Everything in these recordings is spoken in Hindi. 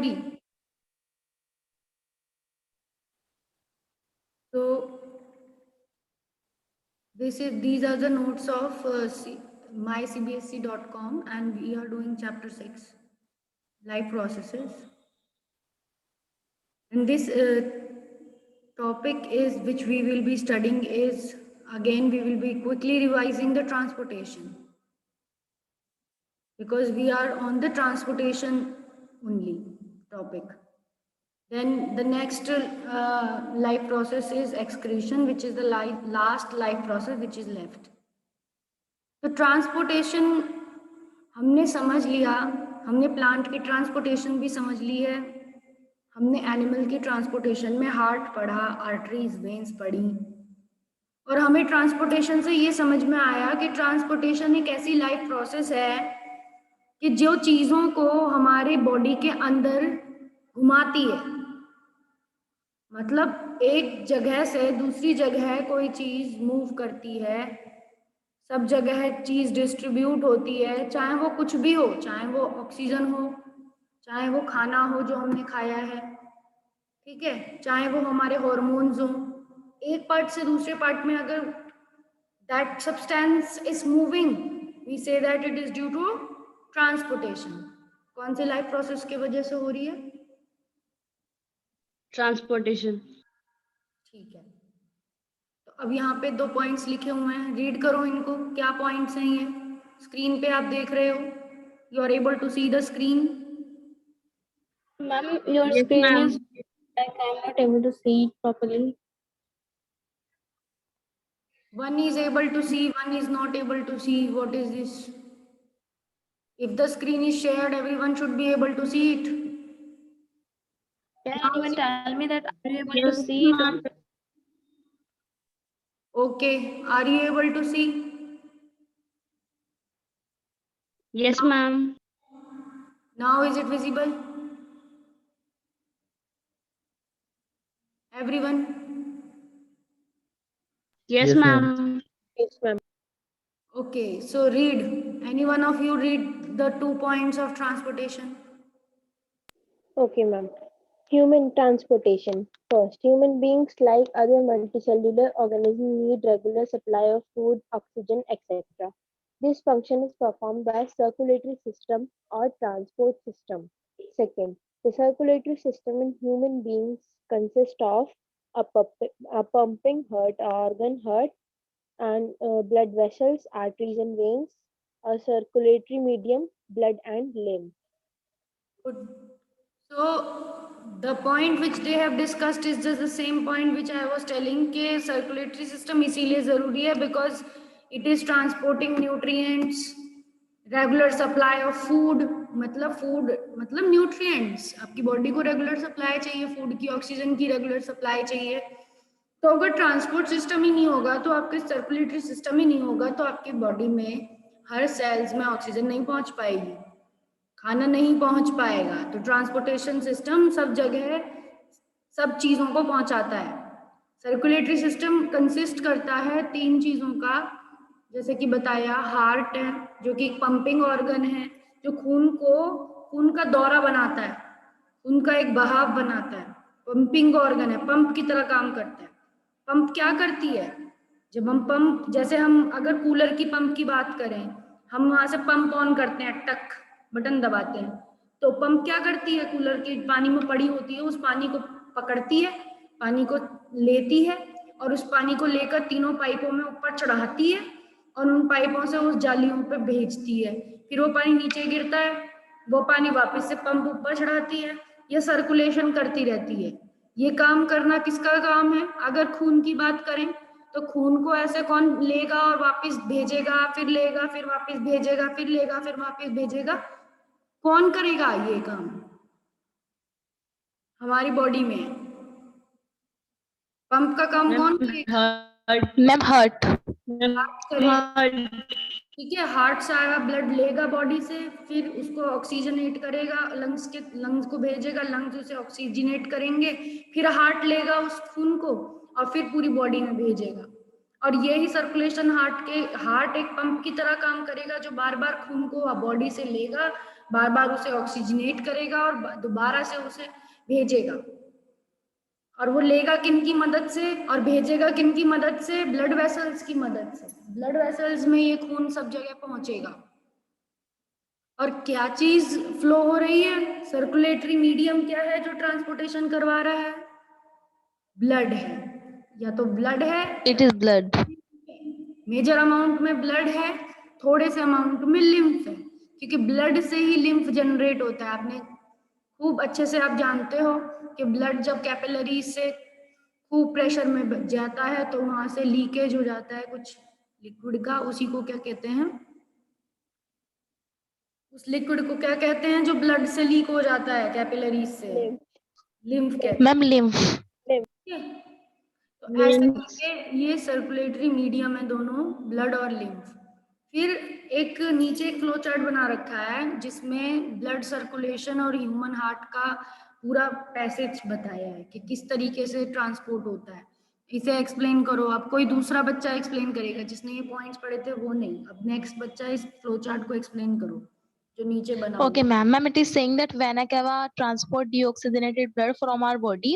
पूरी? तो these are the notes of mycbsc.com, and we are doing chapter 6, life processes. And this topic is which we will be studying is, again we will be quickly revising the transportation, because we are on the transportation only topic. Then the next life process is excretion, which is the last life process which is left. तो ट्रांसपोर्टेशन हमने समझ लिया, हमने प्लांट की ट्रांसपोर्टेशन भी समझ ली है, हमने एनिमल की ट्रांसपोर्टेशन में हार्ट पढ़ा, आर्टरीज, वेन्स पढ़ी, और हमें ट्रांसपोर्टेशन से ये समझ में आया कि ट्रांसपोर्टेशन एक ऐसी लाइफ प्रोसेस है कि जो चीज़ों को हमारे बॉडी के अंदर घुमाती है, मतलब एक जगह से दूसरी जगह कोई चीज़ मूव करती है, सब जगह चीज़ डिस्ट्रीब्यूट होती है, चाहे वो कुछ भी हो, चाहे वो ऑक्सीजन हो, चाहे वो खाना हो जो हमने खाया है, ठीक है, चाहे वो हमारे हॉर्मोन्स हो, एक पार्ट से दूसरे पार्ट में अगर that substance is moving, we say that it is due to transportation. कौन सी लाइफ प्रोसेस की वजह से हो रही है? ट्रांसपोर्टेशन। ठीक है, तो अब यहाँ पे 2 पॉइंट्स लिखे हुए हैं, रीड करो इनको, क्या पॉइंट्स हैं ये? स्क्रीन पे आप देख रहे हो, you are able to see the screen? Ma'am, your Yes, screen ma'am. is like I'm not able to see it properly. One is able to see, one is not able to see. What is this? If the screen is shared, everyone should be able to see it. Can Now anyone tell me that are you able to Yes, see ma'am. it? Okay, are you able to see? Yes, ma'am. Now is it visible? Everyone? Yes, ma'am. Yes, ma'am. Okay, so read. Any one of you read the 2 points of transportation? Okay, ma'am. Human transportation. First, human beings, like other multicellular organisms, need regular supply of food, oxygen, etc. This function is performed by circulatory system or transport system. Second, the circulatory system in human beings consists of a pumping heart, organ heart, and blood vessels, arteries and veins, a circulatory medium, blood and lymph. Good. So the point which they have discussed is just the same point which I was telling कि circulatory system इसीलिए ज़रूरी है because it is transporting nutrients, regular supply of food, मतलब food मतलब nutrients, आपकी बॉडी को रेगुलर सप्लाई चाहिए फूड की, ऑक्सीजन की रेगुलर सप्लाई चाहिए। तो अगर ट्रांसपोर्ट सिस्टम ही नहीं होगा, तो आपके सर्कुलेटरी सिस्टम ही नहीं होगा, तो आपकी बॉडी में हर सेल्स में ऑक्सीजन नहीं पहुंच पाएगी, खाना नहीं पहुंच पाएगा। तो ट्रांसपोर्टेशन सिस्टम सब जगह सब चीज़ों को पहुंचाता है। सर्कुलेटरी सिस्टम कंसिस्ट करता है 3 चीज़ों का, जैसे कि बताया, हार्ट है जो कि पंपिंग ऑर्गन है, जो खून का दौरा बनाता है, खून का एक बहाव बनाता है। पंपिंग ऑर्गन है, पंप की तरह काम करता है। पंप क्या करती है? जब हम पंप, जैसे हम अगर कूलर की पंप की बात करें, हम वहां से पंप ऑन करते हैं, टक बटन दबाते हैं, तो पंप क्या करती है? कूलर की पानी में पड़ी होती है, उस पानी को पकड़ती है, पानी को लेती है और उस पानी को लेकर तीनों पाइपों में ऊपर चढ़ाती है और उन पाइपों से उस जालियों पे भेजती है। फिर वो पानी नीचे गिरता है, वो पानी वापस से पंप ऊपर चढ़ाती है, ये सर्कुलेशन करती रहती है। ये काम करना किसका काम है? अगर खून की बात करें तो खून को ऐसे कौन लेगा और वापस भेजेगा, फिर लेगा, फिर वापस भेजेगा, फिर लेगा, फिर वापस भेजेगा? कौन करेगा ये काम हमारी बॉडी में? पंप का काम कौन करेगा? Ma'am, heart. हार्ट करेगा, ठीक है। हार्ट सारा ब्लड लेगा बॉडी से, फिर उसको ऑक्सीजनेट करेगा, लंग्स को भेजेगा, लंग्स उसे ऑक्सीजनेट करेंगे, फिर हार्ट लेगा उस खून को और फिर पूरी बॉडी में भेजेगा। और यही सर्कुलेशन हार्ट एक पंप की तरह काम करेगा, जो बार बार खून को बॉडी से लेगा, बार बार उसे ऑक्सीजनेट करेगा और दोबारा से उसे भेजेगा। और वो लेगा किन की मदद से और भेजेगा किन की मदद से? ब्लड वेसल्स की मदद से। ब्लड वेसल्स में ये खून सब जगह पहुंचेगा। और क्या चीज फ्लो हो रही है? सर्कुलेटरी मीडियम क्या है जो ट्रांसपोर्टेशन करवा रहा है? ब्लड है। या तो ब्लड है, It is blood. Major amount में ब्लड है, थोड़े से अमाउंट में लिम्फ है, क्योंकि ब्लड से ही लिम्फ जनरेट होता है। आपने खूब अच्छे से आप जानते हो कि ब्लड जब कैपिलरी से खूब प्रेशर में जाता है तो वहां से लीकेज हो जाता है कुछ लिक्विड का, उसी को क्या कहते हैं? उस लिक्विड को क्या कहते हैं जो ब्लड से लीक हो जाता है कैपिलरीज से? Lymph. लिम्फ कहते Ma'am, lymph. हैं। तो ऐसे ये सर्कुलेटरी मीडियम है दोनों, ब्लड और लिम्फ। फिर एक नीचे एक फ्लो चार्ट बना रखा है जिसमें ब्लड सर्कुलेशन और ह्यूमन हार्ट का पूरा पैसेज बताया है कि किस तरीके से ट्रांसपोर्ट होता है। इसे एक्सप्लेन करो। अब कोई दूसरा बच्चा एक्सप्लेन करेगा, जिसने ये पॉइंट्स पढ़े थे वो नहीं। अब नेक्स्ट बच्चा इस फ्लो चार्ट को एक्सप्लेन करो जो नीचे बना हुआ Okay, है। ma'am. Ma'am, it is saying that vena cava transport deoxygenated blood from our body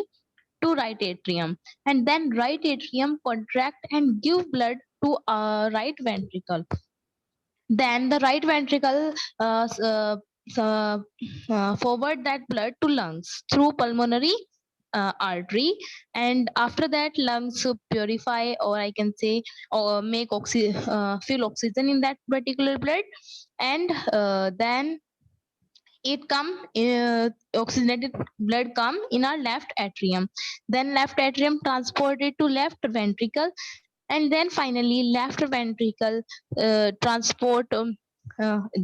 to right atrium, and then right atrium contract and give blood to right ventricle. Then the right ventricle forward that blood to lungs through pulmonary artery, and after that lungs purify, or I can say, or make fill oxygen in that particular blood, and then it come oxygenated blood come in our left atrium, then left atrium transported to left ventricle, and then finally left ventricle transport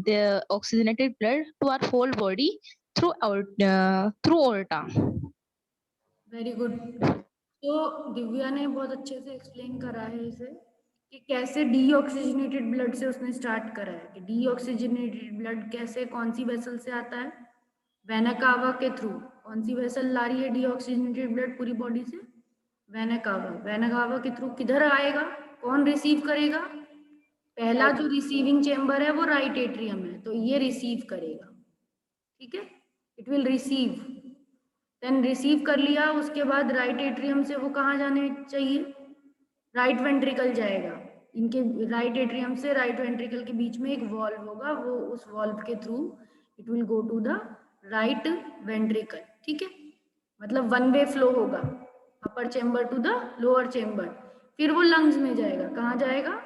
the oxygenated blood to our whole body through through aorta. Very good. तो दिव्या ने बहुत अच्छे से एक्सप्लेन करा है इसे कि कैसे डीऑक्सीजनेटेड ब्लड से उसने स्टार्ट करा है कि डीऑक्सीजनेटेड ब्लड कैसे कौन सी वेसल से आता है? वेना कावा के थ्रू। कौन सी वेसल ला रही है डीऑक्सीजनेटेड ब्लड पूरी बॉडी से? Vena cava. वेना कावा के थ्रू किधर आएगा? कौन रिसीव करेगा? पहला जो रिसीविंग चेंबर है वो राइट एट्रियम है, तो ये रिसीव करेगा। ठीक है, it will receive. Then receive कर लिया, उसके बाद राइट एट्रियम से वो कहाँ जाने चाहिए? राइट वेंट्रिकल जाएगा। इनके राइट एट्रियम से राइट वेंट्रिकल के बीच में एक वॉल्व होगा, वो उस वॉल्व के through it will go to the right ventricle. ठीक है, मतलब वन वे फ्लो होगा, upper chamber to the lower chamber. फिर वो लंग्स में जाएगा। कहाँ जाएगा?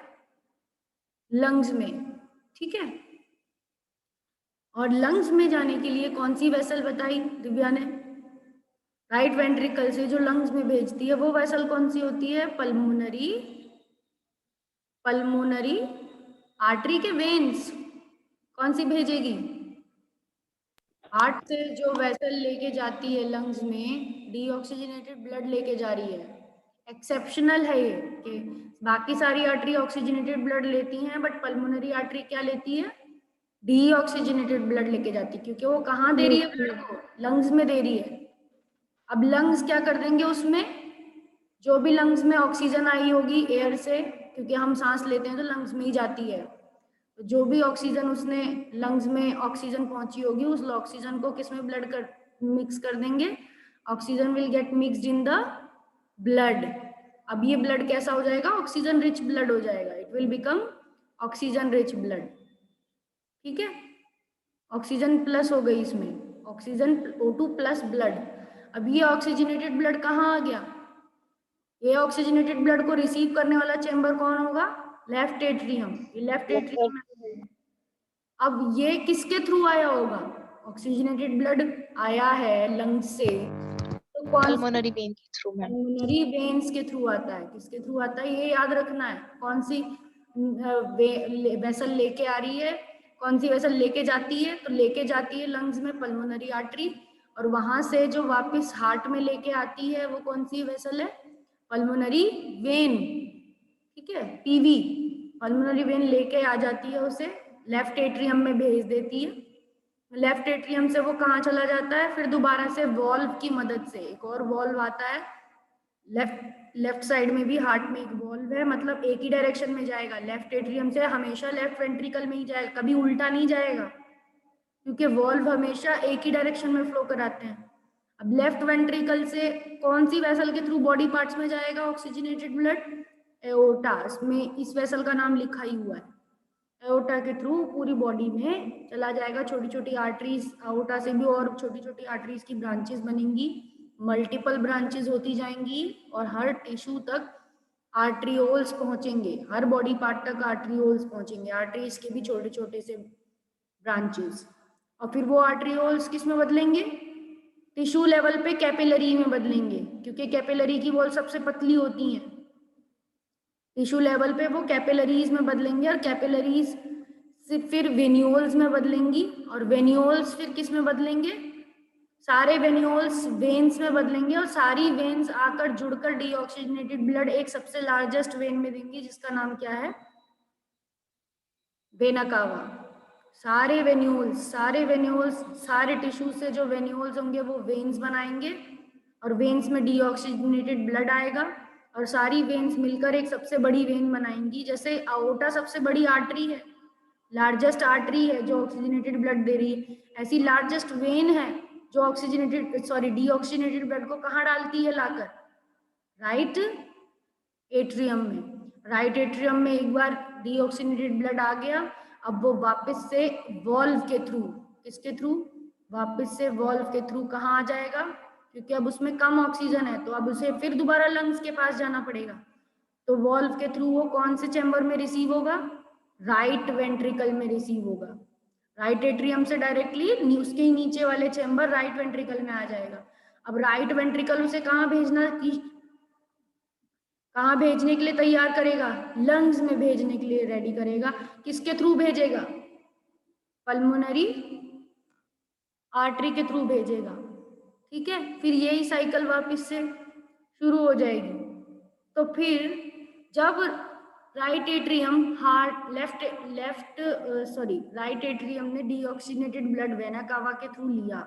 लंग्स में। ठीक है, और लंग्स में जाने के लिए कौन सी वेसल बताई दिव्या ने? राइट वेंट्रिकल से जो लंग्स में भेजती है वो वेसल कौन सी होती है? पल्मोनरी आर्टरी के वेन्स। कौन सी भेजेगी? हार्ट से जो वेसल लेके जाती है लंग्स में, डीऑक्सीजनेटेड ब्लड लेके जा रही है। एक्सेप्शनल है ये कि बाकी सारी आर्टरी ऑक्सीजनेटेड ब्लड लेती हैं, बट पल्मोनरी आर्टरी क्या लेती है? डीऑक्सीजनेटेड ब्लड लेके जाती है, क्योंकि वो कहाँ दे रही है ब्लड को? लंग्स में दे रही है। अब लंग्स क्या कर देंगे? उसमें जो भी लंग्स में ऑक्सीजन आई होगी एयर से, क्योंकि हम सांस लेते हैं तो लंग्स में ही जाती है, तो जो भी ऑक्सीजन उसने लंग्स में ऑक्सीजन पहुंची होगी उस ऑक्सीजन को किस में ब्लड कर मिक्स कर देंगे? Oxygen will get mixed in the blood. अब ये ब्लड कैसा हो जाएगा? ऑक्सीजन रिच ब्लड हो जाएगा। It will become oxygen rich blood. ठीक है, ऑक्सीजन प्लस हो गई इसमें, ऑक्सीजन O2 प्लस ब्लड। अब ये ऑक्सीजनेटेड ब्लड कहाँ आ गया? ये ऑक्सीजनेटेड ब्लड को रिसीव करने वाला चेंबर कौन होगा? Left atrium. ये लेफ्ट एट्रियम है। अब ये किसके थ्रू आया होगा? ऑक्सीजनेटेड ब्लड आया है लंग्स से, तो कौन? Pulmonary vein के through, ma'am. पल्मोनरी वेन्स के थ्रू आता है। किसके थ्रू आता है ये याद रखना है। कौन सी वेसल लेके आ रही है, कौन सी वेसल लेके जाती है? तो लेके जाती है लंग्स में पल्मोनरी आर्टरी, और वहां से जो वापस हार्ट में लेके आती है वो कौन सी वेसल है? Pulmonary vein. ठीक है, पीवी। पल्मोनरी वेन लेके आ जाती है, उसे लेफ्ट एट्रियम में भेज देती है। लेफ्ट एट्रियम से वो कहाँ चला जाता है? फिर दोबारा से वॉल्व की मदद से एक और वॉल्व आता है। लेफ्ट साइड में भी हार्ट में एक वॉल्व है, मतलब एक ही डायरेक्शन में जाएगा। लेफ्ट एट्रियम से हमेशा लेफ्ट वेंट्रिकल में ही जाएगा, कभी उल्टा नहीं जाएगा, क्योंकि वॉल्व हमेशा एक ही डायरेक्शन में फ्लो कराते हैं। अब लेफ्ट वेंट्रिकल से कौन सी वेसल के थ्रू बॉडी पार्ट्स में जाएगा ऑक्सीजनेटेड ब्लड? एओर्टा, इसमें इस वेसल का नाम लिखा ही हुआ है। एओर्टा के थ्रू पूरी बॉडी में चला जाएगा। छोटी छोटी आर्टरीज, एओर्टा से भी और छोटी छोटी आर्टरीज की ब्रांचेस बनेंगी, मल्टीपल ब्रांचेस होती जाएंगी और हर टिश्यू तक आर्ट्रियोल्स पहुंचेंगे, हर बॉडी पार्ट तक आर्ट्रियोल्स पहुंचेंगे, आर्टरीज के भी छोटे छोटे से ब्रांचेस। और फिर वो आर्ट्रियोल्स किस में बदलेंगे? टिश्यू लेवल पे कैपिलरी में बदलेंगे, क्योंकि कैपिलरी की वॉल सबसे पतली होती हैं। टिश्यू लेवल पे वो कैपिलरीज में बदलेंगे और कैपिलरीज से फिर वेन्यूल्स में बदलेंगी और वेन्यूल्स फिर किस में बदलेंगे? सारे वेन्यूल्स वेन्स में बदलेंगे और सारी वेन्स आकर जुड़कर डीऑक्सीजनेटेड ब्लड एक सबसे लार्जेस्ट वेन में देंगी, जिसका नाम क्या है? Vena cava. सारे वेन्यूल्स सारे टिश्यू से जो वेन्यूल्स होंगे वो वेन्स बनाएंगे और वेन्स में डीऑक्सीजनेटेड ब्लड आएगा और सारी वेन्स मिलकर एक सबसे बड़ी वेन बनाएंगी। जैसे अओर्टा सबसे बड़ी आर्टरी है, लार्जेस्ट आर्टरी है जो ऑक्सीजनेटेड ब्लड दे रही है, ऐसी लार्जेस्ट वेन है जो डीऑक्सीजनेटेड ब्लड को कहाँ डालती है लाकर? राइट एट्रियम में। राइट एट्रियम में एक बार डीऑक्सीजनेटेड ब्लड आ गया, अब वो वापस से वॉल्व के थ्रू, किसके थ्रू? वापस से वॉल्व के थ्रू कहाँ आ जाएगा? क्योंकि अब उसमें कम ऑक्सीजन है तो अब उसे फिर दोबारा लंग्स के पास जाना पड़ेगा। तो वॉल्व के थ्रू वो कौन से चैम्बर में रिसीव होगा? राइट वेंट्रिकल में रिसीव होगा। राइट एट्रियम से डायरेक्टली उसके ही नीचे वाले चैम्बर राइट वेंट्रिकल में आ जाएगा। अब राइट वेंट्रिकल उसे कहाँ भेजने के लिए तैयार करेगा? लंग्स में भेजने के लिए रेडी करेगा। किसके थ्रू भेजेगा? पल्मोनरी आर्टरी के थ्रू भेजेगा। ठीक है, फिर यही साइकिल वापस से शुरू हो जाएगी। तो फिर जब राइट एट्रियम राइट एट्रियम ने डीऑक्सीजनेटेड ब्लड वेना कावा के थ्रू लिया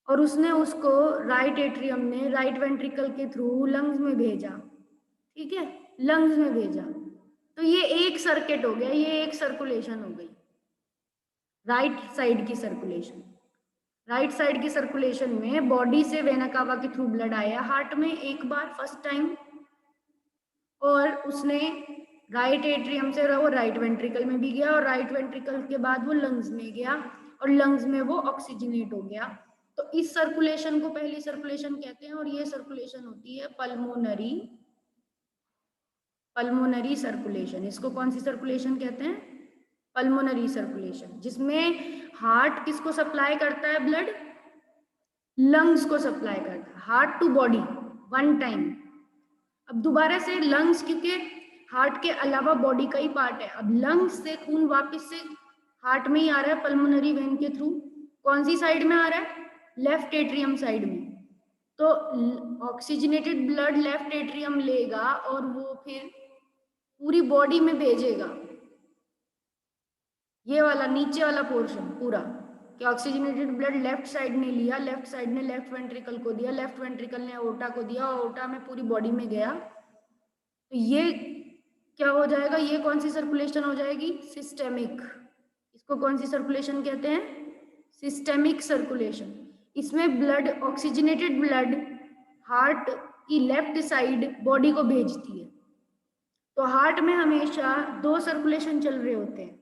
और उसने उसको राइट एट्रियम ने राइट वेंट्रिकल के थ्रू लंग्स में भेजा। ठीक है, लंग्स में भेजा तो ये एक सर्किट हो गया, ये एक सर्कुलेशन हो गई, राइट साइड की सर्कुलेशन। राइट साइड की सर्कुलेशन में बॉडी से वेना कावा के थ्रू ब्लड आया हार्ट में एक बार फर्स्ट टाइम और उसने राइट एट्रियम से वो राइट वेंट्रिकल में भी गया और राइट वेंट्रिकल के बाद वो लंग्स में गया और लंग्स में वो ऑक्सीजनेट हो गया। तो इस सर्कुलेशन को पहली सर्कुलेशन कहते हैं और ये सर्कुलेशन होती है पल्मोनरी सर्कुलेशन। इसको कौन सी सर्कुलेशन कहते हैं? पल्मोनरी सर्कुलेशन, जिसमें हार्ट किसको सप्लाई करता है ब्लड? लंग्स को सप्लाई करता है, heart to body one time. अब दोबारा से लंग्स, क्योंकि हार्ट के अलावा बॉडी का ही पार्ट है, अब लंग्स से खून वापस से हार्ट में ही आ रहा है पल्मोनरी वेन के थ्रू। कौन सी साइड में आ रहा है? लेफ्ट एट्रियम साइड में। तो ऑक्सीजनेटेड ब्लड लेफ्ट एट्रियम लेगा और वो फिर पूरी बॉडी में भेजेगा। ये वाला नीचे वाला पोर्शन पूरा कि ऑक्सीजनेटेड ब्लड लेफ्ट साइड ने लिया, लेफ्ट साइड ने लेफ्ट वेंट्रिकल को दिया, लेफ्ट वेंट्रिकल ने अओर्टा को दिया, अओर्टा में पूरी बॉडी में गया। तो ये क्या हो जाएगा? ये कौन सी सर्कुलेशन हो जाएगी? सिस्टेमिक। इसको कौन सी सर्कुलेशन कहते हैं? Systemic circulation. इसमें ब्लड, ऑक्सीजनेटेड ब्लड हार्ट की लेफ्ट साइड बॉडी को भेजती है। तो हार्ट में हमेशा दो सर्कुलेशन चल रहे होते हैं,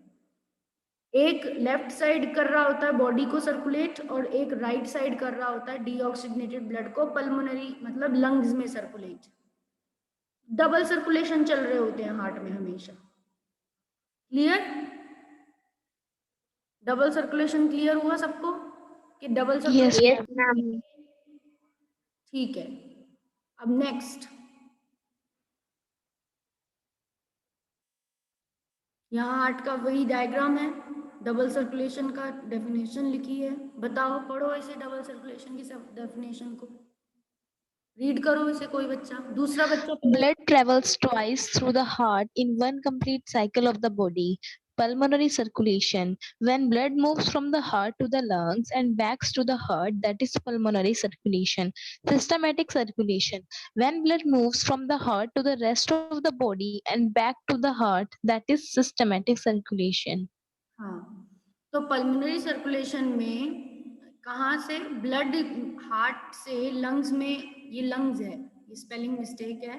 एक लेफ्ट साइड कर रहा होता है बॉडी को सर्कुलेट और एक राइट साइड कर रहा होता है डीऑक्सीजनेटेड ब्लड को पल्मोनरी मतलब लंग्स में सर्कुलेट। डबल सर्कुलेशन चल रहे होते हैं हार्ट में हमेशा। क्लियर? डबल सर्कुलेशन क्लियर हुआ सबको कि डबल सर्कुलेशन? Yes, ma'am. ठीक है, अब नेक्स्ट यहाँ हार्ट का वही डायग्राम है, डबल सर्कुलेशन का डेफिनेशन लिखी है। बताओ, पढ़ो इसे, डबल सर्कुलेशन की सब डेफिनेशन को रीड करो इसे कोई बच्चा, दूसरा बच्चा पढ़े। Blood travels twice through the heart in one complete cycle of the body. Pulmonary circulation. When blood moves from the heart to the lungs and back to the heart, that is pulmonary circulation. Systematic circulation. When blood moves from the heart to the rest of the body and back to the heart, that is systematic circulation. हाँ, तो पल्मोनरी सर्कुलेशन में कहाँ से ब्लड हार्ट से लंग्स में, ये लंग्स है, ये स्पेलिंग मिस्टेक है,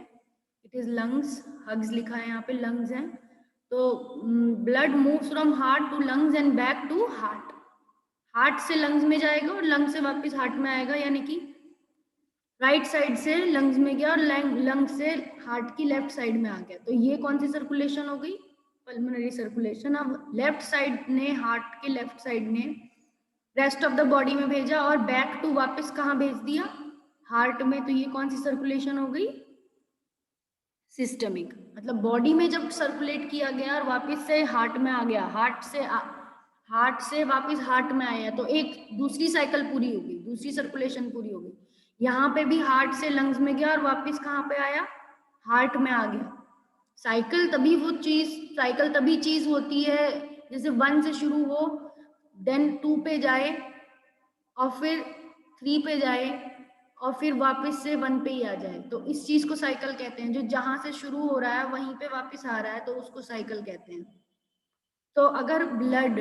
इट इज लंग्स, हग्स लिखा है यहाँ पे, लंग्स है। तो blood moves from heart to lungs and back to heart. Heart से लंग्स में जाएगा और लंग्स से वापस हार्ट में आएगा, यानी कि राइट साइड से लंग्स में गया और लंग्स से हार्ट की लेफ्ट साइड में आ गया। तो ये कौन सी सर्कुलेशन हो गई? Pulmonary circulation. अब लेफ्ट साइड ने, हार्ट के लेफ्ट साइड ने रेस्ट ऑफ द बॉडी में भेजा और बैक टू वापस कहाँ भेज दिया? हार्ट में। तो ये कौन सी सर्कुलेशन हो गई? सिस्टमिक। मतलब बॉडी में जब सर्कुलेट किया गया और वापस से हार्ट में आ गया, हार्ट से वापस हार्ट में आया, तो एक दूसरी साइकिल पूरी हो गई, दूसरी सर्कुलेशन पूरी हो गई। यहाँ पे भी हार्ट से लंग्स में गया और वापस कहाँ पे आया? हार्ट में आ गया। साइकिल तभी चीज होती है जैसे 1 से शुरू हो, देन 2 पे जाए और फिर 3 पे जाए और फिर वापस से 1 पे ही आ जाए। तो इस चीज को साइकिल कहते हैं। जो जहां से शुरू हो रहा है वहीं पे वापस आ रहा है, तो उसको साइकिल कहते हैं। तो अगर ब्लड,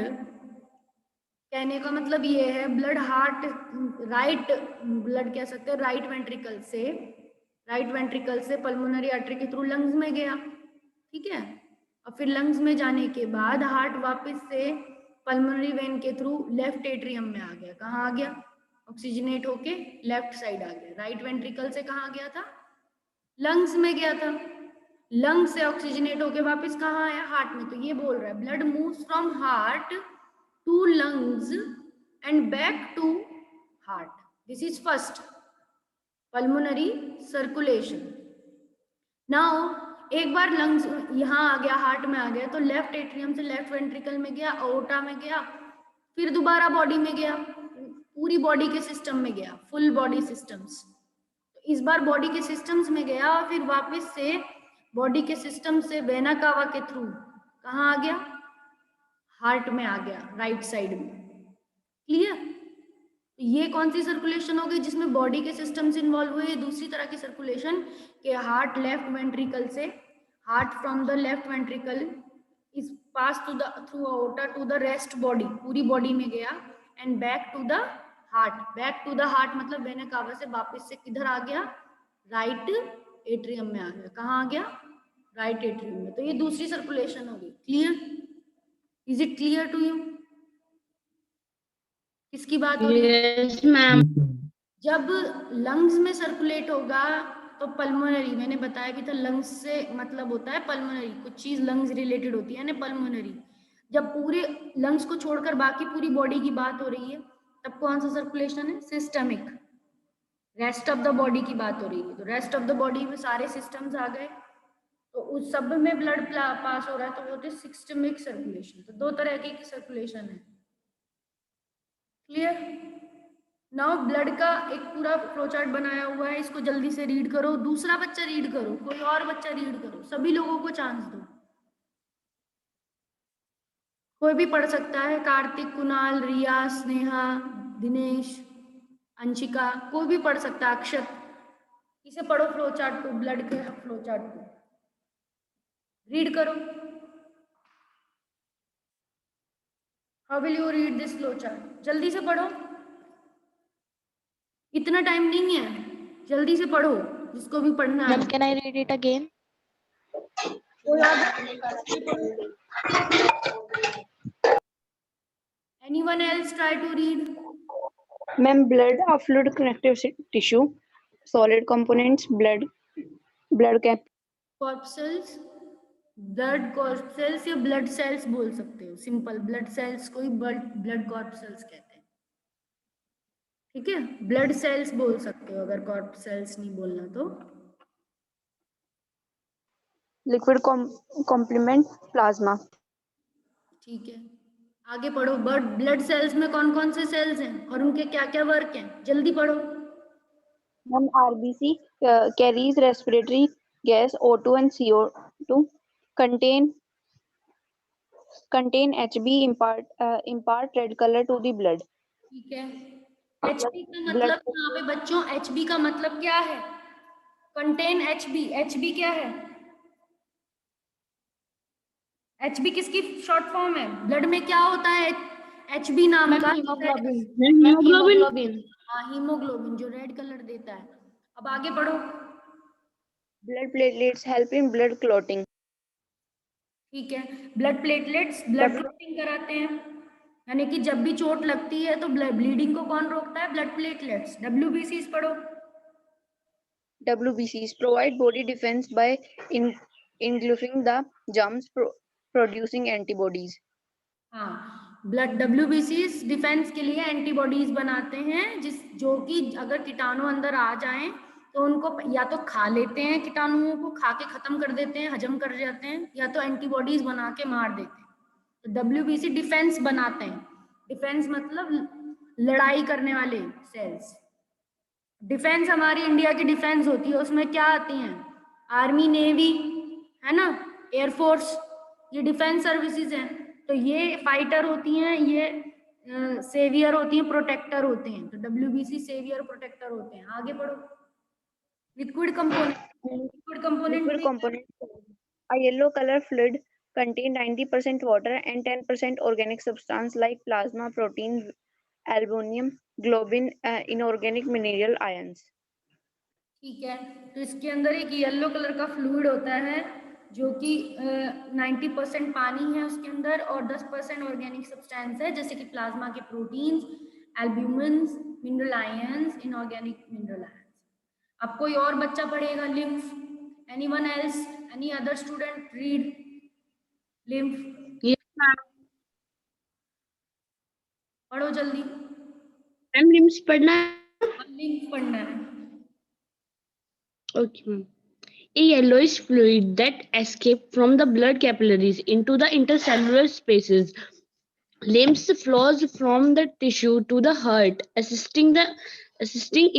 कहने का मतलब ये है, ब्लड हार्ट, राइट ब्लड कह सकते हैं, राइट वेंट्रिकल से पल्मोनरी आर्टरी के थ्रू लंग्स में गया, ठीक है, और फिर लंग्स में जाने के बाद हार्ट वापस से पल्मोनरी वेन के थ्रू लेफ्ट एट्रियम में आ गया। कहाँ आ गया? ऑक्सीजनेट होके लेफ्ट साइड आ गया। राइट वेंट्रिकल से कहाँ गया था? लंग्स में गया था। लंग्स से ऑक्सीजनेट होके वापस कहाँ आया? हार्ट में। तो ये बोल रहा है blood moves from heart to lungs and back to heart. This is first pulmonary circulation. Now एक बार लंग्स यहाँ आ गया, हार्ट में आ गया, तो लेफ्ट एट्रियम से लेफ्ट वेंट्रिकल में गया, अओर्टा में गया, फिर दोबारा बॉडी में गया, पूरी बॉडी के सिस्टम में गया, फुल बॉडी सिस्टम्स। तो इस बार बॉडी के सिस्टम्स में गया और फिर वापस से बॉडी के सिस्टम से वेना कावा के थ्रू कहाँ आ गया? हार्ट में आ गया, राइट साइड में। क्लियर? ये कौन सी सर्कुलेशन हो गई जिसमें बॉडी के सिस्टम्स इन्वॉल्व हुए? दूसरी तरह की सर्कुलेशन के हार्ट लेफ्ट वेंट्रिकल से, heart from the left ventricle is pass to the through aorta to the rest body, पूरी बॉडी में गया, and back to the heart. Back to the heart मतलब वेना कावा से वापस से किधर आ गया? राइट एट्रियम में आ गया। कहाँ आ गया? राइट एट्रियम में। तो ये दूसरी सर्कुलेशन हो गई। Clear? Is it clear to you? किसकी बात हो रही है? Yes, ma'am. जब लंग्स में सर्कुलेट होगा तो पल्मोनरी, मैंने बताया भी था, लंग्स से मतलब होता है पल्मोनरी, कुछ चीज लंग्स रिलेटेड होती है ना पल्मोनरी। जब पूरे लंग्स को छोड़कर बाकी पूरी बॉडी की बात हो रही है तब कौन सा सर्कुलेशन है? Systemic. Rest of the body की बात हो रही है, तो रेस्ट ऑफ द बॉडी में सारे सिस्टम्स आ गए, तो उस सब में ब्लड पास हो रहा है, तो वो होते हैं सिस्टमिक सर्कुलेशन। तो दो तरह की सर्कुलेशन है। क्लियर? नाउ ब्लड का एक पूरा फ्लोचार्ट बनाया हुआ है, इसको जल्दी से रीड करो। दूसरा बच्चा रीड करो, कोई और बच्चा रीड करो, सभी लोगों को चांस दो। कोई भी पढ़ सकता है, कार्तिक, कुणाल, रिया, स्नेहा, दिनेश, अंशिका, कोई भी पढ़ सकता है, अक्षत। इसे पढ़ो फ्लोचार्ट को, ब्लड के फ्लोचार्ट को रीड करो। How will you read this flowchart? जल्दी से पढ़ो, इतना टाइम नहीं है, जल्दी से पढ़ो जिसको भी पढ़ना है। Ma'am, can I read it again? Anyone else try to read? Ma'am, blood are fluid connective tissue. Solid components, blood cap. corpuscles, blood corpuscles या ब्लड सेल्स बोल सकते हो, सिंपल ब्लड सेल्स को ही ब्लड कॉर्पसेल्स कहते हैं, ठीक है? ब्लड सेल्स बोल सकते हो अगर कॉर्पसेल्स नहीं बोलना तो। Liquid complement, plasma. ठीक है, आगे पढ़ो। ब्लड सेल्स में कौन कौन से सेल्स हैं और उनके क्या क्या वर्क हैं, जल्दी पढ़ो। Ma'am, RBC carries respiratory gas O2 and CO2. Contain Hb, impart red color to the blood. ठीक है, Hb का मतलब यहाँ पे बच्चों, Hb का मतलब क्या है? Contain Hb। Hb क्या है? Hb किसकी शॉर्ट फॉर्म है? ब्लड में क्या होता है? HB नाम का hemoglobin. हाँ हीमोग्लोबिन जो रेड कलर देता है। अब आगे बढ़ो। Blood platelets help in blood clotting. ठीक है, ब्लड प्लेटलेट्स ब्लड क्लॉटिंग कराते हैं, यानी कि जब भी चोट लगती है तो ब्लीडिंग को कौन रोकता है? Blood platelets. WBCs पढ़ो। WBCs provide body defense by engulfing the germs producing antibodies. हाँ, ब्लड WBCs डिफेंस के लिए एंटीबॉडीज बनाते हैं जो कि अगर कीटाणु अंदर आ जाएं तो उनको या तो खा लेते हैं, कीटाणुओं को खा के खत्म कर देते हैं, हजम कर जाते हैं, या तो एंटीबॉडीज बना के मार देते हैं। तो WBC डिफेंस बनाते हैं। डिफेंस मतलब लड़ाई करने वाले सेल्स। डिफेंस हमारी इंडिया की डिफेंस होती है, उसमें क्या आती हैं? आर्मी, नेवी, है ना, एयरफोर्स, ये डिफेंस सर्विसेज हैं। तो ये फाइटर होती हैं, ये सेवियर होती हैं, प्रोटेक्टर होते हैं। तो WBC सेवियर प्रोटेक्टर होते हैं। आगे बढ़ो। Liquid component. Liquid component Liquid components. A yellow color fluid contain 90% water and 10% organic substance like plasma, protein, albumin, globin, inorganic mineral ions. ठीक है, तो इसके अंदर एक येलो कलर का फ्लूइड होता है जो कि 90% पानी है उसके अंदर और 10% ऑर्गेनिक सब्सटेंस है, जैसे कि प्लाज्मा के proteins, albumins, mineral ions, inorganic mineral ions. अब कोई और बच्चा पढ़ेगा lymph. Anyone else, any other student read lymph. Yes, ma'am. पढ़ो जल्दी। मैम लिम्स पढ़ना है? लिम्फ पढ़ना है। Okay, ma'am. A yellowish fluid that escapes from the blood capillaries into the intercellular spaces. Lymph flows from the tissue to the heart, assisting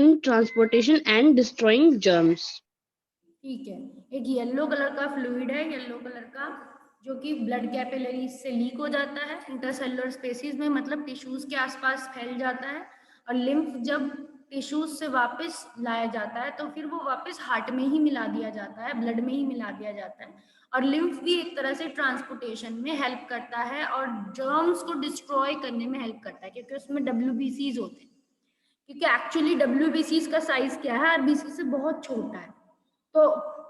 in transportation and destroying germs. ठीक है, एक येलो कलर का फ्लूइड है, येलो कलर का, जो कि ब्लड कैपिलरीज से लीक हो जाता है इंटरसेलुलर स्पेसिस में, मतलब टिश्यूज के आसपास फैल जाता है। और लिम्फ जब टिश्यूज से वापस लाया जाता है तो फिर वो वापस हार्ट में ही मिला दिया जाता है, ब्लड में ही मिला दिया जाता है। और लिम्फ भी एक तरह से ट्रांसपोर्टेशन में हेल्प करता है और जर्म्स को डिस्ट्रॉय करने में हेल्प करता है, क्योंकि उसमें WBCs होते हैं। क्योंकि एक्चुअली WBCs का साइज क्या है? RBC से बहुत छोटा है। तो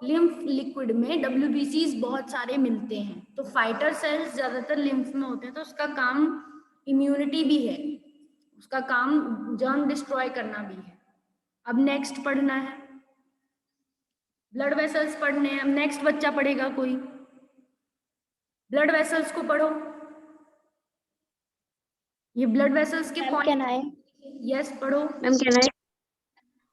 लिम्फ लिक्विड में WBCs बहुत सारे मिलते हैं। तो फाइटर सेल्स ज्यादातर लिम्फ में होते हैं, तो उसका काम इम्यूनिटी भी है, उसका काम जर्म डिस्ट्रॉय करना भी है। अब नेक्स्ट पढ़ना है, ब्लड वेसल्स पढ़ने हैं। अब नेक्स्ट बच्चा पढ़ेगा कोई, ब्लड वेसल्स को पढ़ो। ये ब्लड वेसल्स के Can I? यस पढ़ो। Ma'am, can I?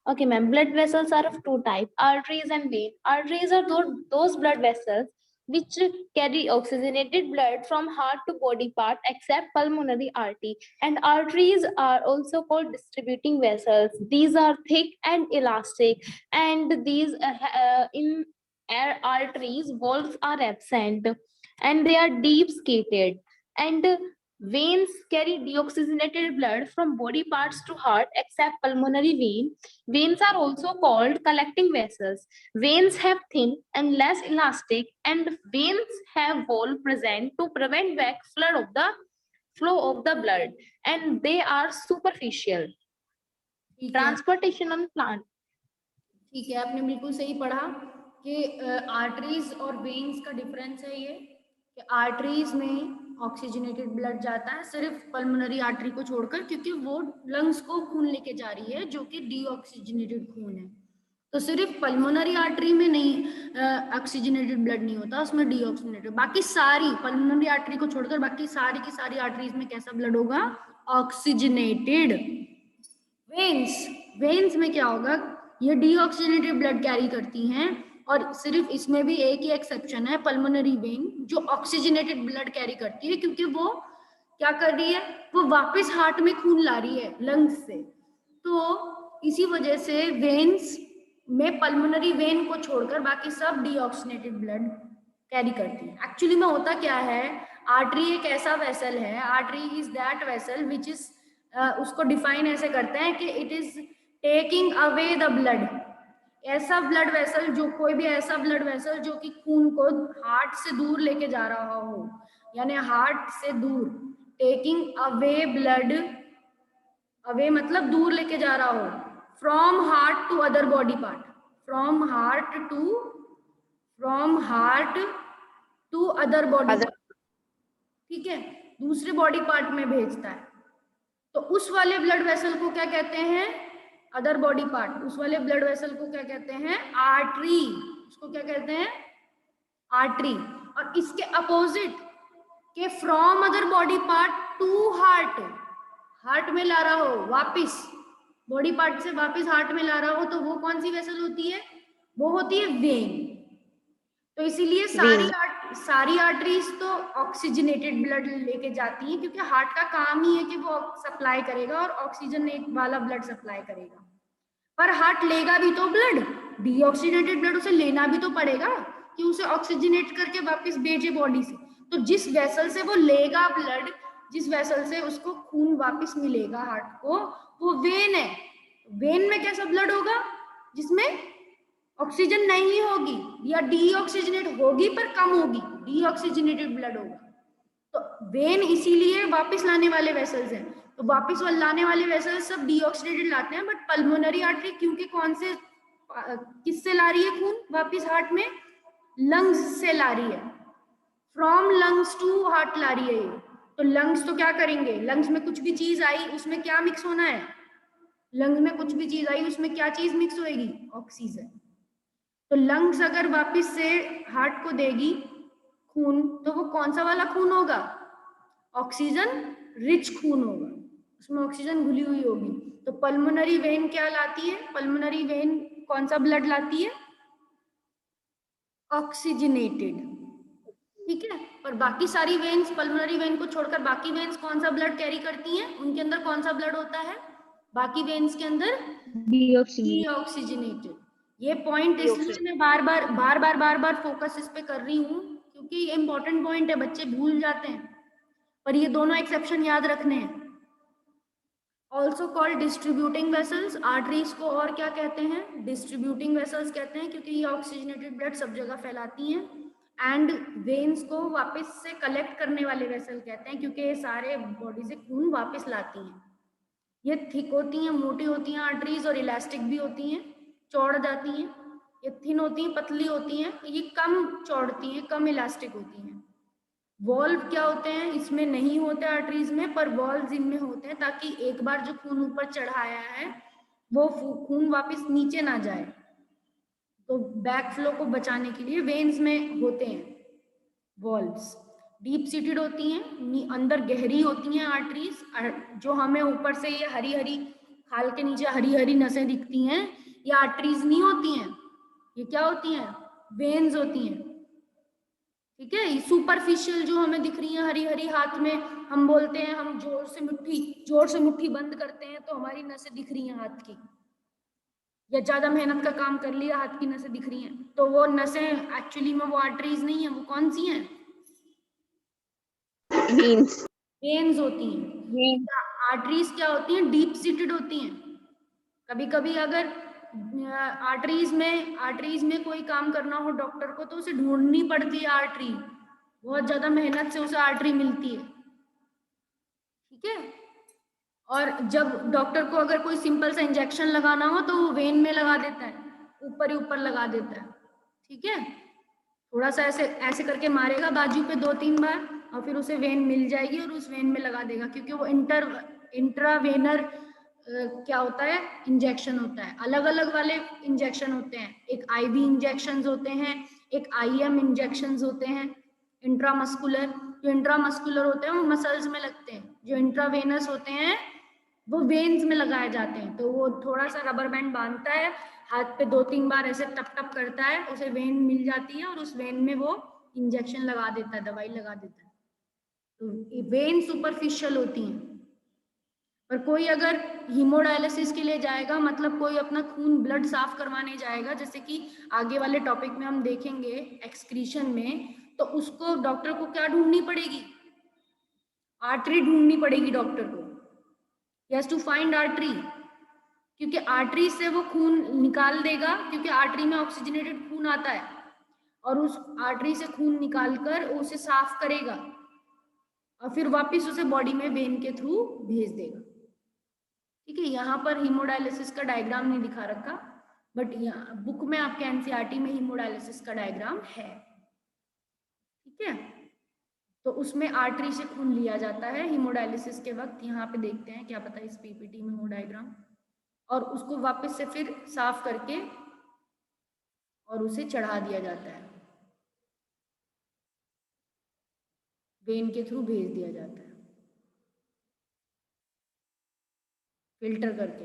Okay, ma'am. Blood vessels are of two types, arteries and veins. Arteries are those blood vessels which carry oxygenated blood from heart to body part except pulmonary artery. And arteries are also called distributing vessels. These are thick and elastic, and these in arteries valves are absent, and they are deep skated. And veins carry deoxygenated blood from body parts to heart except pulmonary vein. Veins are also called collecting vessels. Veins have thin and less elastic, and veins have wall present to prevent back flow of the blood, and they are superficial. ठीक है, Transportation on plant. ठीक है, आपने बिल्कुल सही पढ़ा कि आर्टरीज और वेन्स का डिफरेंस है ये, कि आर्टरीज में ऑक्सीजनेटेड ब्लड जाता है सिर्फ पल्मोनरी आर्टरी को छोड़कर, क्योंकि वो लंग्स को खून लेके जा रही है जो कि डीऑक्सीजनेटेड खून है। तो सिर्फ पल्मोनरी आर्टरी में नहीं ऑक्सीजनेटेड ब्लड नहीं होता, उसमें डीऑक्सीजनेटेड। बाकी सारी पल्मोनरी आर्टरी को छोड़कर बाकी सारी की सारी आर्टरीज में कैसा ब्लड होगा? ऑक्सीजनेटेड। वेन्स में क्या होगा? ये डीऑक्सीजनेटेड ब्लड कैरी करती हैं, और सिर्फ इसमें भी एक ही एक्सेप्शन है, पल्मोनरी वेन, जो ऑक्सीजनेटेड ब्लड कैरी करती है, क्योंकि वो क्या कर रही है? वो वापस हार्ट में खून ला रही है लंग्स से। तो इसी वजह से वेन्स में पल्मोनरी वेन को छोड़कर बाकी सब डीऑक्सीजनेटेड ब्लड कैरी करती है। एक्चुअली में होता क्या है, आर्टरी एक ऐसा वेसल है, artery is that vessel which is, उसको डिफाइन ऐसे करते हैं कि it is taking away the blood. ऐसा ब्लड वेसल, जो कोई भी ऐसा ब्लड वेसल जो कि खून को हार्ट से दूर लेके जा रहा हो, यानी हार्ट से दूर टेकिंग अवे ब्लड, अवे मतलब दूर लेके जा रहा हो, from heart to other body part, from heart to other body part, ठीक है, दूसरे बॉडी पार्ट में भेजता है। तो उस वाले ब्लड वेसल को क्या कहते हैं, अदर बॉडी पार्ट, उस वाले ब्लड वेसल को क्या कहते हैं, आर्टरी, उसको क्या कहते हैं, आर्टरी। और इसके अपोजिट के from other body part two heart, heart में ला रहा हो, वापिस बॉडी पार्ट से वापिस हार्ट में ला रहा हो, तो वो कौन सी वेसल होती है, वो होती है वेन। तो इसीलिए सारी आर्टरीज तो ऑक्सीजनेटेड ब्लड लेके जाती हैं, क्योंकि हार्ट का काम ही है कि वो सप्लाई करेगा और ऑक्सीजन वाला ब्लड सप्लाई करेगा। पर हार्ट लेगा भी तो ब्लड, डीऑक्सीजनेटेड ब्लड उसे लेना भी तो पड़ेगा कि उसे ऑक्सीजनेट करके वापस भेजे बॉडी से। तो जिस वेसल से वो लेगा ब्लड, जिस वेसल से उसको खून वापस मिलेगा हार्ट को, वो वेन है। वेन में कैसा ब्लड होगा, जिसमें ऑक्सीजन नहीं होगी या डीऑक्सीजनेट होगी पर कम होगी, डीऑक्सीजनेटेड ब्लड होगा। तो वेन इसीलिए वापस लाने वाले वेसल्स हैं। तो वापस लाने वाले वेसल्स सब डीऑक्सीडेटेड लाते हैं, बट पल्मोनरी आर्टरी क्योंकि कौन से किससे ला रही है खून वापस हार्ट में, लंग्स से ला रही है, फ्रॉम लंग्स टू हार्ट ला रही है ये। तो लंग्स तो क्या करेंगे, लंग्स में कुछ भी चीज आई उसमें क्या मिक्स होना है, लंग्स में कुछ भी चीज आई उसमें क्या चीज मिक्स होएगी, ऑक्सीजन। तो लंग्स अगर वापस से हार्ट को देगी खून, तो वो कौन सा वाला खून होगा, ऑक्सीजन रिच खून होगा, उसमें ऑक्सीजन घुली हुई होगी। तो पल्मोनरी वेन क्या लाती है, पल्मोनरी वेन कौन सा ब्लड लाती है, ऑक्सीजनेटेड, ठीक है। और बाकी सारी वेन्स, पल्मोनरी वेन को छोड़कर बाकी वेन्स कौन सा ब्लड कैरी करती हैं, उनके अंदर कौन सा ब्लड होता है, बाकी वेन्स के अंदर डीऑक्सीजनेटेड। ये पॉइंट इसलिए मैं बार बार फोकस इस पे कर रही हूँ, क्योंकि ये इंपॉर्टेंट पॉइंट है, बच्चे भूल जाते हैं, पर ये दोनों एक्सेप्शन याद रखने हैं। Also called distributing vessels, arteries को और क्या कहते हैं, डिस्ट्रीब्यूटिंग वेसल्स कहते हैं, क्योंकि ये ऑक्सीजनेटेड ब्लड सब जगह फैलाती हैं। एंड वेन्स को वापस से कलेक्ट करने वाले वेसल कहते हैं, क्योंकि ये सारे बॉडी से खून वापस लाती हैं। ये थिक होती हैं, मोटी होती हैं आर्टरीज, और इलास्टिक भी होती हैं, चौड़ जाती हैं। ये थिन होती हैं, पतली होती हैं, ये कम चौड़ती हैं, कम इलास्टिक होती हैं। वॉल्व क्या होते हैं, इसमें नहीं होते आर्टरीज में, पर वॉल्व्स इनमें होते हैं, ताकि एक बार जो खून ऊपर चढ़ाया है वो खून वापस नीचे ना जाए, तो बैक फ्लो को बचाने के लिए वेन्स में होते हैं वॉल्व्स। डीप सीटेड होती हैं, अंदर गहरी होती हैं आर्टरीज, जो हमें ऊपर से ये हरी हरी खाल के नीचे हरी हरी नसें दिखती हैं, ये आर्टरीज नहीं होती हैं, ये क्या होती हैं, वेन्स होती हैं, ठीक है। सुपरफिशियल जो हमें दिख रही है हरी हरी, हाथ में हम बोलते हैं, हम जोर से मुट्ठी बंद करते हैं तो हमारी नसें दिख रही हैं हाथ की, या ज्यादा मेहनत का काम कर लिया हाथ की नसें दिख रही हैं, तो वो नसें एक्चुअली में वो आर्टरीज नहीं है, वो कौन सी हैं, वेन्स होती हैं। आर्टरीज क्या होती हैं, डीप सीटेड होती हैं। कभी कभी अगर आर्टरीज में कोई काम करना हो डॉक्टर को, तो उसे ढूंढनी पड़ती है आर्टरी, बहुत ज्यादा मेहनत से उसे आर्टरी मिलती है, ठीक है। और जब डॉक्टर को अगर कोई सिंपल सा इंजेक्शन लगाना हो तो वो वेन में लगा देता है, ऊपर ही ऊपर लगा देता है, ठीक है। थोड़ा सा ऐसे ऐसे करके मारेगा बाजू पे 2-3 बार, और फिर उसे वेन मिल जाएगी और उस वेन में लगा देगा, क्योंकि वो इंट्रावेनर क्या होता है, इंजेक्शन होता है। अलग अलग वाले इंजेक्शन होते हैं, एक आईवी इंजेक्शंस होते हैं, एक आईएम इंजेक्शंस होते हैं, इंट्रामस्कुलर। जो इंट्रामस्कुलर होते हैं वो मसल्स में लगते हैं, जो इंट्रावेनस होते हैं वो वेन्स में लगाए जाते हैं। तो वो थोड़ा सा रबर बैंड बांधता है, हाथ पे 2-3 बार ऐसे टप टप करता है, उसे वेन मिल जाती है और उस वेन में वो इंजेक्शन लगा देता है, दवाई लगा देता है। तो वेन सुपरफिशियल होती हैं। पर कोई अगर हीमोडायलिसिस के लिए जाएगा, मतलब कोई अपना खून ब्लड साफ करवाने जाएगा, जैसे कि आगे वाले टॉपिक में हम देखेंगे एक्सक्रीशन में, तो उसको डॉक्टर को क्या ढूंढनी पड़ेगी, आर्टरी ढूंढनी पड़ेगी डॉक्टर को, he has to find artery, क्योंकि आर्टरी से वो खून निकाल देगा, क्योंकि आर्टरी में ऑक्सीजनेटेड खून आता है, और उस आर्टरी से खून निकालकर उसे साफ करेगा। और फिर वापस उसे बॉडी में वेन के थ्रू भेज देगा। ठीक है, यहाँ पर हीमोडायलिसिस का डायग्राम नहीं दिखा रखा, बट यहाँ बुक में आपके एनसीईआरटी में हीमोडायलिसिस का डायग्राम है। ठीक है, तो उसमें आर्टरी से खून लिया जाता है हीमोडायलिसिस के वक्त। यहाँ पे देखते हैं, क्या पता इस पीपीटी में हो डायग्राम, और उसको वापस से फिर साफ करके और उसे चढ़ा दिया जाता है, वेन के थ्रू भेज दिया जाता है फिल्टर करके।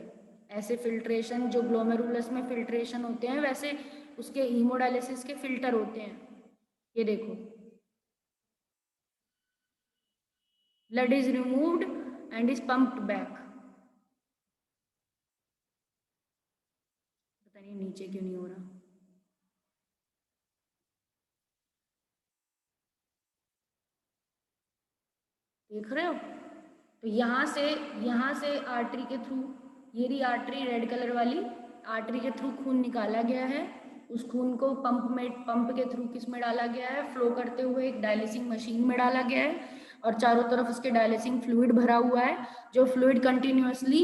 ऐसे फिल्ट्रेशन जो ग्लोमेरुलस में फिल्ट्रेशन होते हैं, वैसे उसके हीमोडायलिसिस के फिल्टर होते हैं। ये देखो, blood is removed and is pumped back. पता नहीं नीचे क्यों नहीं हो रहा। देख रहे हो? तो यहाँ से आर्टरी के थ्रू, ये रही आर्टरी रेड कलर वाली, आर्टरी के थ्रू खून निकाला गया है। उस खून को पंप के थ्रू किस में डाला गया है? फ्लो करते हुए एक डायलिसिंग मशीन में डाला गया है, और चारों तरफ उसके डायलिसिंग फ्लूइड भरा हुआ है, जो फ्लूइड कंटिन्यूअसली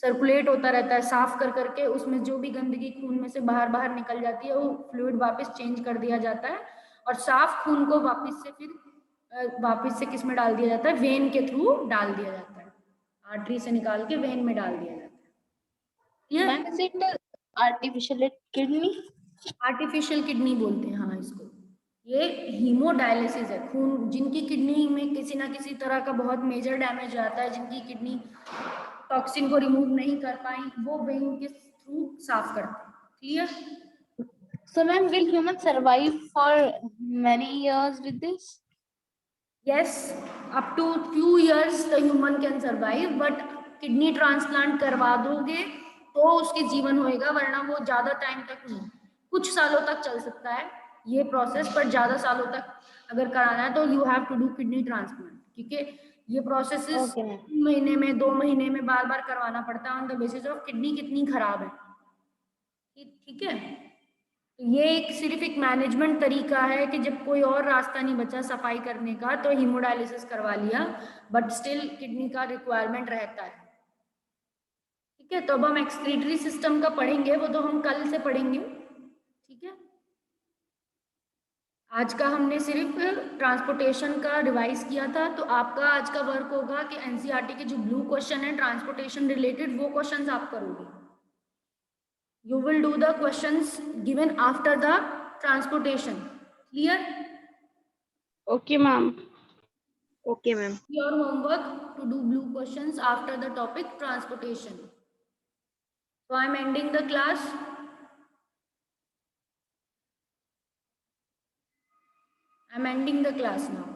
सर्कुलेट होता रहता है, साफ कर करके उसमें जो भी गंदगी खून में से बाहर निकल जाती है वो फ्लूइड वापस चेंज कर दिया जाता है, और साफ खून को वापस से किस में डाल दिया जाता है? वेन के थ्रू डाल दिया जाता है, आर्टरी से निकाल के वेन में डाल दिया जाता है। Ma'am, is it artificial kidney? Artificial kidney बोलते हैं हाँ इसको। ये हीमोडायलिसिस है, खून जिनकी किडनी में किसी ना किसी तरह का बहुत मेजर डैमेज आता है, जिनकी किडनी टॉक्सिन को रिमूव नहीं कर पाई, वो वेन के थ्रू साफ करते हैं। Clear? So, ma'am, will humans survive for many years with this? Yes, up to few years the human can survive, but kidney transplant करवा दोगे तो उसके जीवन होएगा, वरना वो ज्यादा टाइम तक नहीं, कुछ सालों तक चल सकता है ये प्रोसेस, पर ज्यादा सालों तक अगर कराना है तो you have to do kidney transplant, क्योंकि ये प्रोसेस Okay, ma'am. 3 महीने में 2 महीने में बार बार करवाना पड़ता है, on the basis of kidney कितनी खराब है। ठीक है, तो ये एक सिर्फ एक मैनेजमेंट तरीका है कि जब कोई और रास्ता नहीं बचा सफाई करने का तो हीमोडायलिसिस करवा लिया, बट स्टिल किडनी का रिक्वायरमेंट रहता है। ठीक है, तो अब हम एक्सक्रीटरी सिस्टम का पढ़ेंगे, वो तो हम कल से पढ़ेंगे। ठीक है, आज का हमने सिर्फ ट्रांसपोर्टेशन का रिवाइज किया था, तो आपका आज का वर्क होगा कि एनसीईआरटी के जो ब्लू क्वेश्चन है ट्रांसपोर्टेशन रिलेटेड, वो क्वेश्चंस आप करोगे। You will do the questions given after the transportation. Clear? Okay, ma'am. Okay, ma'am. Your homework to do blue questions after the topic transportation. So I am ending the class. I am ending the class now.